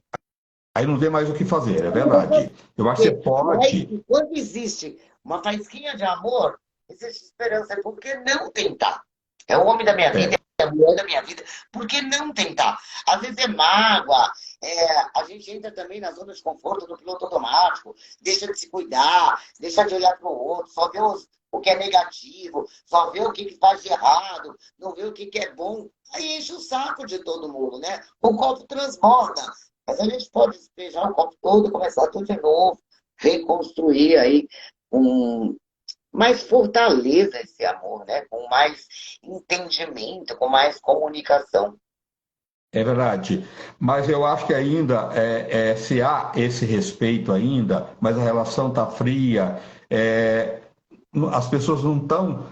Aí não tem mais o que fazer, é verdade. Eu acho que você Mas pode. quando existe uma faísquinha de amor, existe esperança. Por que não tentar? É o homem da minha vida, É, é a mulher da minha vida. Por que não tentar? Às vezes é mágoa, a gente entra também na zona de conforto do piloto automático, deixa de se cuidar, deixa de olhar para o outro, só vê o que é negativo, só vê o que faz de errado, não vê o que é bom. Aí enche o saco de todo mundo, né? O copo transborda. Mas a gente pode despejar o copo todo, começar tudo de novo, reconstruir aí com mais fortaleza esse amor, né? Com mais entendimento, com mais comunicação. é verdade. Mas eu acho que ainda, se há esse respeito ainda, mas a relação está fria, as pessoas não estão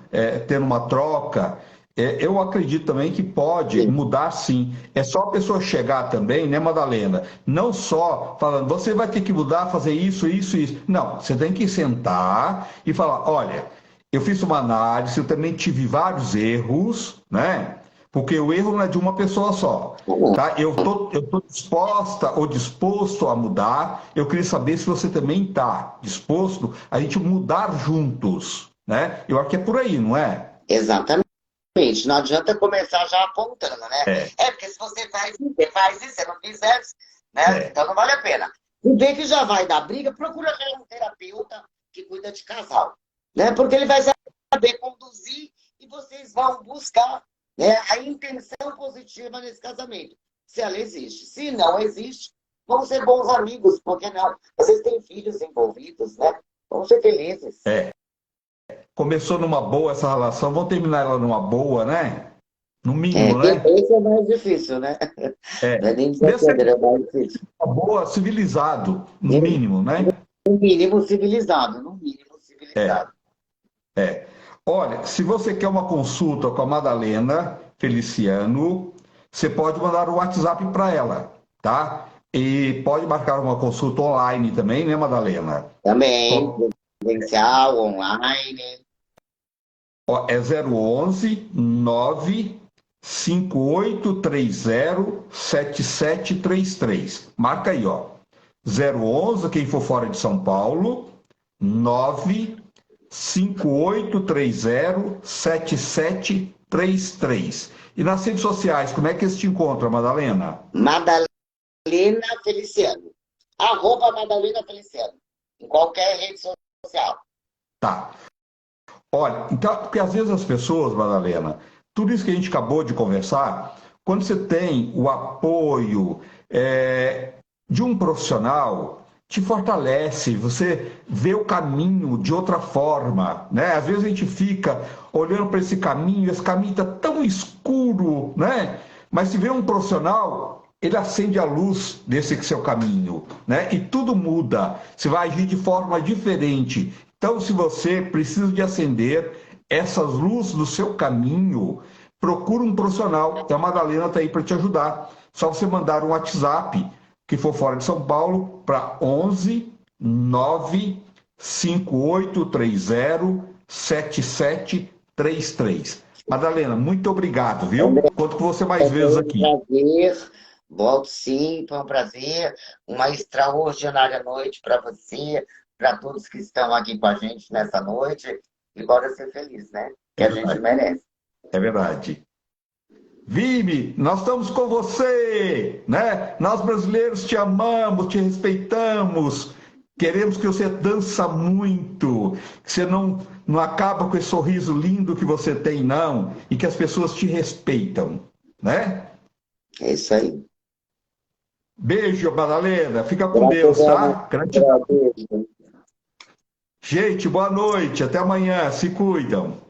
tendo uma troca. Eu acredito também que pode Sim. mudar sim. É só a pessoa chegar também, né, Madalena? Não só falando, você vai ter que mudar, fazer isso, isso, isso. Não, você tem que sentar e falar: olha, eu fiz uma análise, eu também tive vários erros, né? Porque o erro não é de uma pessoa só. Tá? Eu tô disposta ou disposto a mudar. Eu queria saber se você também está disposto a gente mudar juntos, né? Eu acho que é por aí, não é? Exatamente. Não adianta começar já apontando, né? É, Porque se você faz isso, você faz isso, você não fizer, né? é. Então não vale a pena. E vê que já vai dar briga, procura ter um terapeuta que cuida de casal, né? Porque ele vai saber conduzir e vocês vão buscar. né, a intenção positiva nesse casamento, se ela existe. Se não existe, vão ser bons amigos, por que não? Às vezes tem filhos envolvidos, né? Vamos ser felizes. Começou numa boa essa relação, vão terminar ela numa boa, né? No mínimo, né? Esse é mais difícil, né? Não é nem Desse desafiador, é mais difícil. uma boa, civilizado, no mínimo, né? No mínimo civilizado, no mínimo É, civilizado. é. Olha, se você quer uma consulta com a Madalena Feliciano, você pode mandar o WhatsApp para ela, tá? E pode marcar uma consulta online também, né, Madalena? Também, presencial, online. Ó, é 011 95830 7733. Marca aí, ó. 011, quem for fora de São Paulo, 95830 7733. E nas redes sociais, como é que eles te encontram, Madalena? Madalena Feliciano. @Madalena Feliciano. Em qualquer rede social. Tá. Olha, então, porque às vezes as pessoas, Madalena, tudo isso que a gente acabou de conversar, quando você tem o apoio de um profissional, te fortalece, você vê o caminho de outra forma, né? Às vezes a gente fica olhando para esse caminho está tão escuro, né? Mas se vê um profissional, ele acende a luz desse seu caminho, né? E tudo muda, você vai agir de forma diferente. Então, se você precisa de acender essas luzes do seu caminho, procura um profissional. A Madalena está aí para te ajudar. Só você mandar um WhatsApp, que for fora de São Paulo, para 11 95830 7733. Madalena, muito obrigado, viu? Conto com você mais vezes Foi um aqui. prazer. Volto sim, foi um prazer. Uma extraordinária noite para você, para todos que estão aqui com a gente nessa noite. E bora ser feliz, né? Que É a gente verdade. merece. É verdade. Vive, nós estamos com você, né? Nós brasileiros te amamos, te respeitamos, queremos que você dança muito, que você não acaba com esse sorriso lindo que você tem, não, e que as pessoas te respeitam, né? É isso aí. Beijo, Madalena, fica com Deus, Gratidão. tá? Gratidão. Beijo. Gente, boa noite, até amanhã, se cuidam.